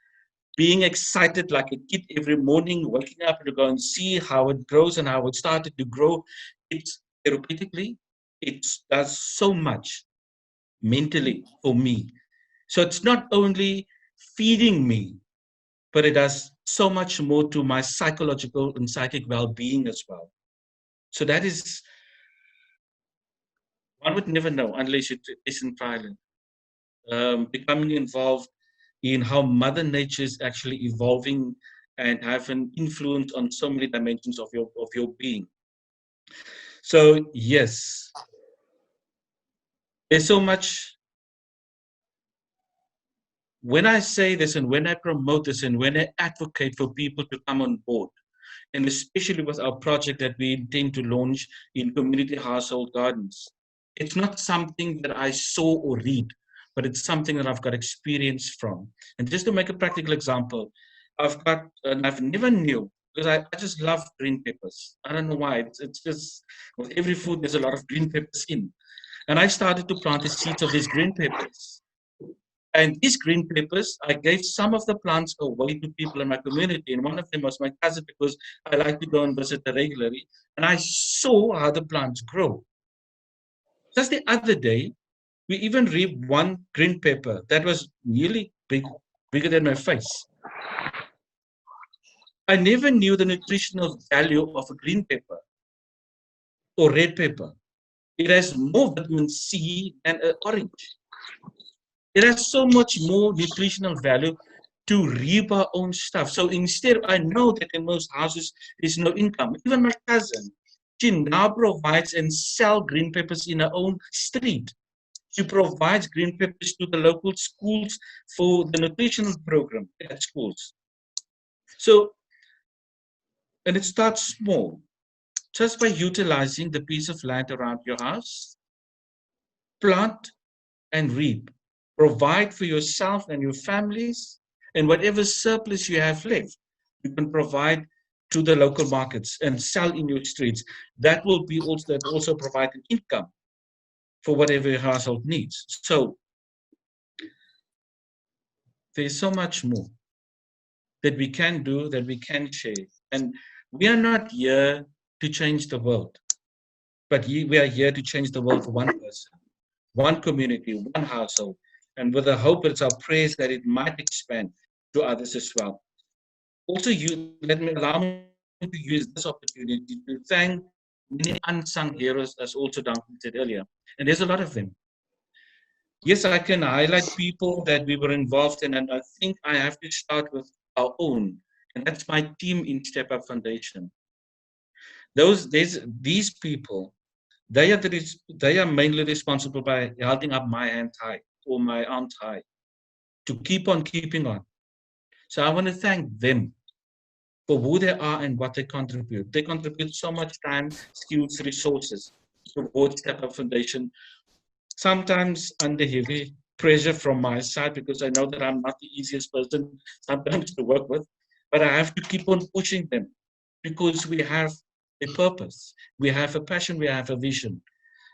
[SPEAKER 4] being excited like a kid every morning, waking up to go and see how it grows and how it started to grow. It's therapeutically, it does so much mentally for me. So it's not only feeding me, but it does so much more to my psychological and psychic well-being as well. So that is, one would never know unless you listen silent. Becoming involved in how Mother Nature is actually evolving and have an influence on so many dimensions of your being. So yes, there's so much. When I say this and when I promote this and when I advocate for people to come on board, and especially with our project that we intend to launch in community household gardens, it's not something that I saw or read, but it's something that I've got experience from. And just to make a practical example, I've never knew, because I just love green peppers. I don't know why, it's just, with every food there's a lot of green peppers in. And I started to plant the seeds of these green peppers. And these green peppers, I gave some of the plants away to people in my community. And one of them was my cousin, because I like to go and visit her regularly. And I saw how the plants grow. Just the other day, we even reaped one green pepper that was nearly bigger than my face. I never knew the nutritional value of a green pepper or red pepper. It has more vitamin C than an orange. It has so much more nutritional value to reap our own stuff. So instead, I know that in most houses, there's no income. Even my cousin, she now provides and sells green peppers in her own street. She provides green peppers to the local schools for the nutritional program at schools. So, and it starts small. Just by utilizing the piece of land around your house, plant and reap. Provide for yourself and your families, and whatever surplus you have left, you can provide to the local markets and sell in your streets. That will be also provide an income for whatever your household needs. So there's so much more that we can do, that we can share. And we are not here to change the world, but we are here to change the world for one person, one community, one household. And with the hope, it's our prayers that it might expand to others as well. Also, allow me to use this opportunity to thank many unsung heroes, as also Duncan said earlier. And there's a lot of them. Yes, I can highlight people that we were involved in, and I think I have to start with our own. And that's my team in Step Up Foundation. These people, they are mainly responsible by holding up my hand high or my arms high to keep on keeping on. So I want to thank them for who they are and what they contribute. They contribute so much time, skills, resources towards Step Up Foundation, sometimes under heavy pressure from my side, because I know that I'm not the easiest person sometimes to work with, but I have to keep on pushing them because we have a purpose, we have a passion, we have a vision.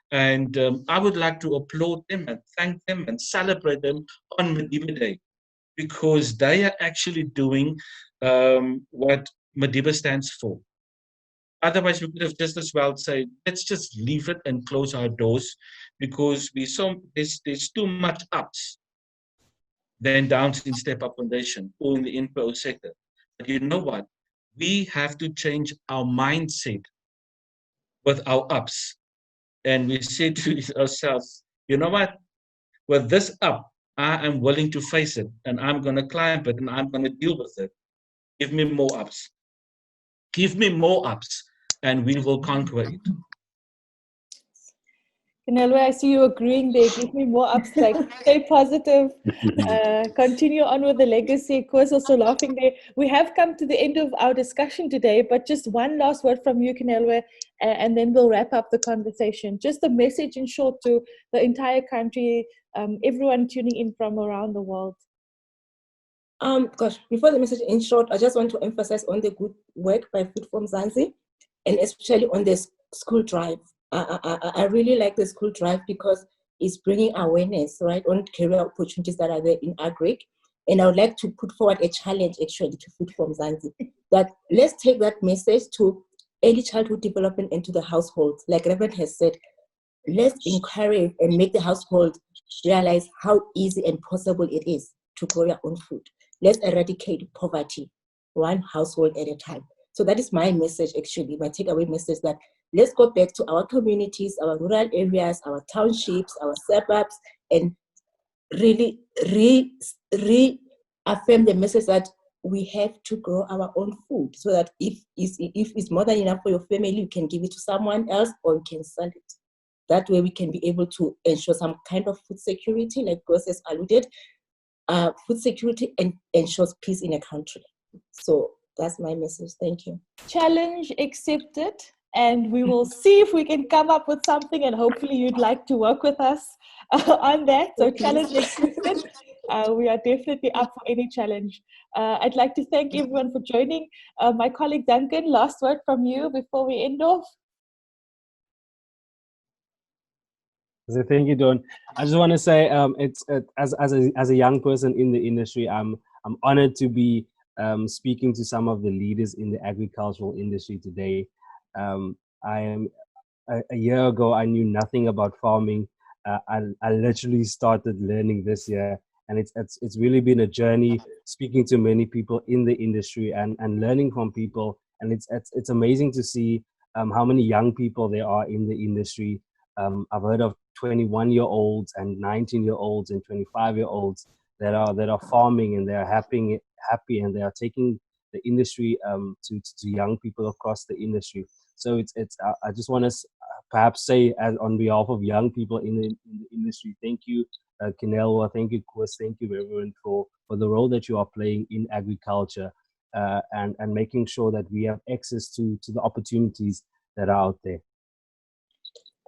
[SPEAKER 4] And I would like to applaud them and thank them and celebrate them on Madiba Day, because they are actually doing what Madiba stands for. Otherwise, we could have just as well said, let's just leave it and close our doors, because there's too much ups than downs in Step Up Foundation or in the NPO sector. But you know what? We have to change our mindset with our ups. And we say to ourselves, you know what? With this up, I am willing to face it, and I'm going to climb it, and I'm going to deal with it. Give me more ups. Give me more ups, and we will conquer it.
[SPEAKER 1] KENEILWE, I see you agreeing there. Give me more ups, like stay positive, continue on with the legacy. Koos also laughing there. We have come to the end of our discussion today, but just one last word from you, KENEILWE, and then we'll wrap up the conversation. Just a message in short to the entire country, everyone tuning in from around the world.
[SPEAKER 5] Before the message in short, I just want to emphasize on the good work by Food for Mzansi, and especially on the school drive. I really like the school drive because it's bringing awareness, right, on career opportunities that are there in agri. And I would like to put forward a challenge actually to Food for Mzansi, that let's take that message to early childhood development into the household. Like Reverend has said, let's encourage and make the household realize how easy and possible it is to grow your own food. let's eradicate poverty, one household at a time. So that is my message, actually, my takeaway message, that let's go back to our communities, our rural areas, our townships, our suburbs, and really reaffirm the message that we have to grow our own food, so that if it's more than enough for your family, you can give it to someone else or you can sell it. That way we can be able to ensure some kind of food security, like Koos has alluded, food security, and ensures peace in a country. So that's my message. Thank you.
[SPEAKER 1] Challenge accepted. And we will see if we can come up with something, and hopefully you'd like to work with us on that. So challenge accepted. We are definitely up for any challenge. I'd like to thank everyone for joining. My colleague Duncan, last word from you before we end off.
[SPEAKER 2] So thank you, Dawn. I just want to say, as a young person in the industry, I'm honored to be speaking to some of the leaders in the agricultural industry today. A year ago, I knew nothing about farming. I literally started learning this year, and it's really been a journey speaking to many people in the industry and learning from people. And it's amazing to see how many young people there are in the industry. I've heard of 21-year-olds and 19-year-olds and 25-year-olds that are farming, and they are happy, and they are taking the industry to young people across the industry. So I just want to perhaps say, as on behalf of young people in the industry, thank you, KENEILWE, thank you, Koos, thank you, everyone, for the role that you are playing in agriculture and making sure that we have access to the opportunities that are out there.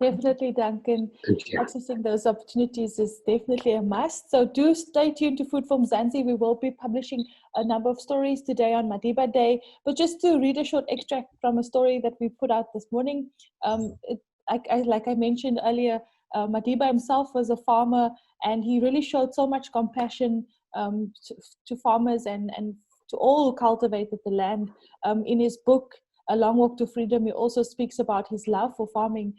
[SPEAKER 1] Definitely, Duncan. Accessing those opportunities is definitely a must. So do stay tuned to Food for Mzansi. We will be publishing a number of stories today on Madiba Day. But just to read a short extract from a story that we put out this morning, like I mentioned earlier, Madiba himself was a farmer, and he really showed so much compassion to farmers and to all who cultivated the land. In his book, A Long Walk to Freedom, he also speaks about his love for farming.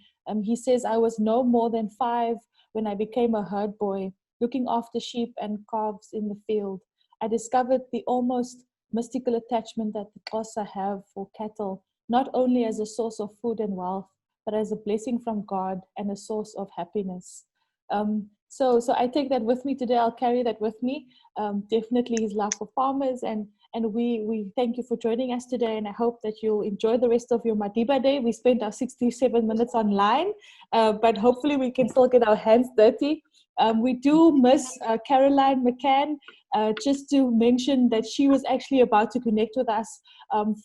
[SPEAKER 1] He says, I was no more than 5 when I became a herd boy, looking after sheep and calves in the field. I discovered the almost mystical attachment that the Xhosa have for cattle, not only as a source of food and wealth, but as a blessing from God and a source of happiness. So I take that with me today. I'll carry that with me. Definitely his love for farmers, and we thank you for joining us today, and I hope that you'll enjoy the rest of your Madiba Day. We spent our 67 minutes online, but hopefully we can still get our hands dirty. We do miss Caroline McCann. Just to mention that she was actually about to connect with us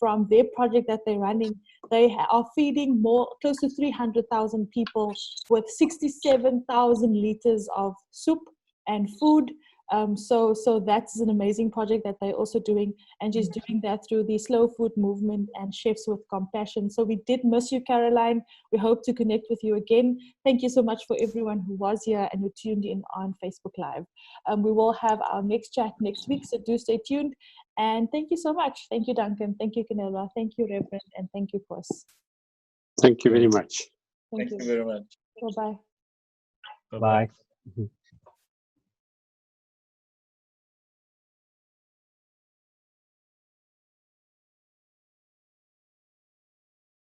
[SPEAKER 1] from their project that they're running. They are feeding close to 300,000 people with 67,000 liters of soup and food. So that's an amazing project that they're also doing, and she's doing that through the Slow Food Movement and Chefs with Compassion. So we did miss you, Caroline. We hope to connect with you again. Thank you so much for everyone who was here and who tuned in on Facebook Live. We will have our next chat next week, so do stay tuned. And thank you so much. Thank you, Duncan. Thank you, KENEILWE. Thank you, Reverend. And thank you, Koos.
[SPEAKER 3] Thank you very much.
[SPEAKER 1] Thank you very much. Bye-bye.
[SPEAKER 2] Bye.